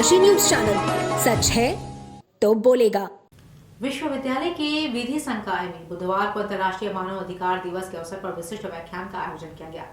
Kashi news channel, सच है तो बोलेगा। विश्वविद्यालय के विधि संकाय में बुधवार को अंतर्राष्ट्रीय मानव अधिकार दिवस के अवसर पर विशिष्ट व्याख्यान का आयोजन किया गया।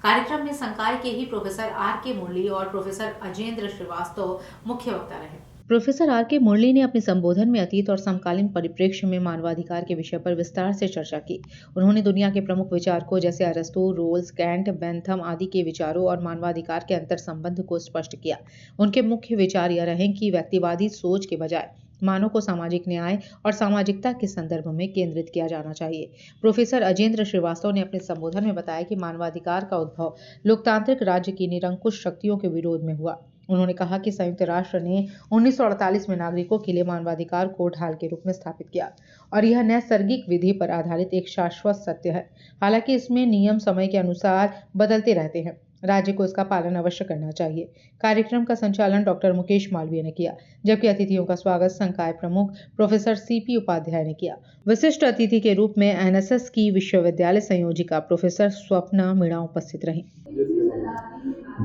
कार्यक्रम में संकाय के ही प्रोफेसर आर.के. मुरली और प्रोफेसर अजेंद्र श्रीवास्तव मुख्य वक्ता रहे। Professor R K. मुरली ने अपने संबोधन में अतीत और समकालीन परिप्रेक्ष्य में मानवाधिकार के विषय पर विस्तार से चर्चा की। उन्होंने दुनिया के प्रमुख विचारकों जैसे अरस्तू, रोल्स, कैंट, बेंथम आदि के विचारों और मानवाधिकार के अंतर संबंध को स्पष्ट किया। उनके मुख्य विचार यह रहे कि व्यक्तिवादी सोच के बजाय मानव को सामाजिक न्याय और सामाजिकता के संदर्भ में केंद्रित किया जाना चाहिए। प्रोफेसर अजेंद्र श्रीवास्तव ने अपने संबोधन में बताया कि मानवाधिकार का उद्भव लोकतांत्रिक राज्य की निरंकुश शक्तियों के विरोध में हुआ। उन्होंने कहा कि संयुक्त राष्ट्र ने 1948 में नागरिकों के लिए मानवाधिकार को ढाल के रूप में स्थापित किया और यह नैसर्गिक विधि पर आधारित एक शाश्वत सत्य है। हालांकि इसमें नियम समय के अनुसार बदलते रहते हैं। राज्य को इसका पालन अवश्य करना चाहिए। कार्यक्रम का संचालन डॉक्टर मुकेश मालवीय ने किया, जबकि अतिथियों का स्वागत संकाय प्रमुख प्रोफेसर सीपी उपाध्याय ने किया। विशिष्ट अतिथि के रूप में एनएसएस की विश्वविद्यालय संयोजिका प्रोफेसर स्वप्ना मीणा उपस्थित रहीं।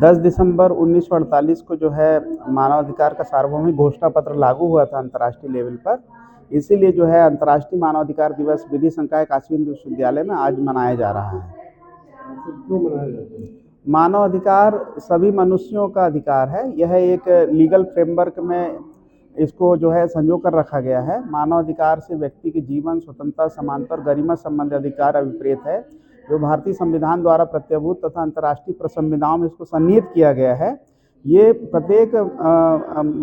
10 दिसंबर 1948 को जो है मानवाधिकार का सार्वभौमिक घोषणा पत्र लागू हुआ था अंतर्राष्ट्रीय लेवल पर। इसीलिए जो है अंतर्राष्ट्रीय मानवाधिकार दिवस विधि संकाय काशी हिंदू विश्वविद्यालय में आज मनाया जा रहा है। क्यों मनाया जाता है? मानव अधिकार सभी मनुष्यों का अधिकार है। यह एक लीगल फ्रेमवर्क में इसको जो है संजो कर रखा गया है। मानव अधिकार से व्यक्ति के जीवन, स्वतंत्रता, समानता और गरिमा संबंधी अधिकार अभिप्रेत है, जो भारतीय संविधान द्वारा प्रत्यभूत तथा अंतर्राष्ट्रीय संविधानों में इसको सन्निहित किया गया है। ये प्रत्येक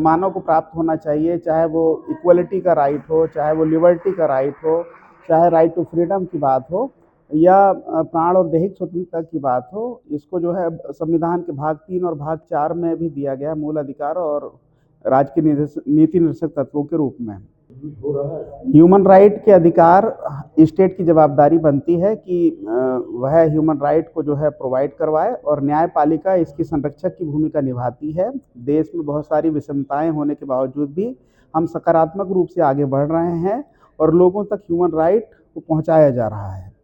मानव को प्राप्त होना चाहिए, चाहे वो इक्वलिटी का राइट हो, चाहे वो लिबर्टी का राइट हो, चाहे राइट टू फ्रीडम की बात हो या प्राण और दैहिक स्वतंत्रता की बात हो। इसको जो है संविधान के भाग 3 और भाग 4 में भी दिया गया है, मूल अधिकार और राज्य के नीति निर्देशक तत्वों के रूप में। ह्यूमन राइट के अधिकार स्टेट की जवाबदारी बनती है कि वह ह्यूमन राइट को जो है प्रोवाइड करवाए और न्यायपालिका इसकी संरक्षक की भूमिका निभाती है। देश में बहुत सारी विषमताएं होने के बावजूद भी हम सकारात्मक रूप से आगे बढ़ रहे हैं और लोगों तक ह्यूमन राइट को पहुंचाया जा रहा है।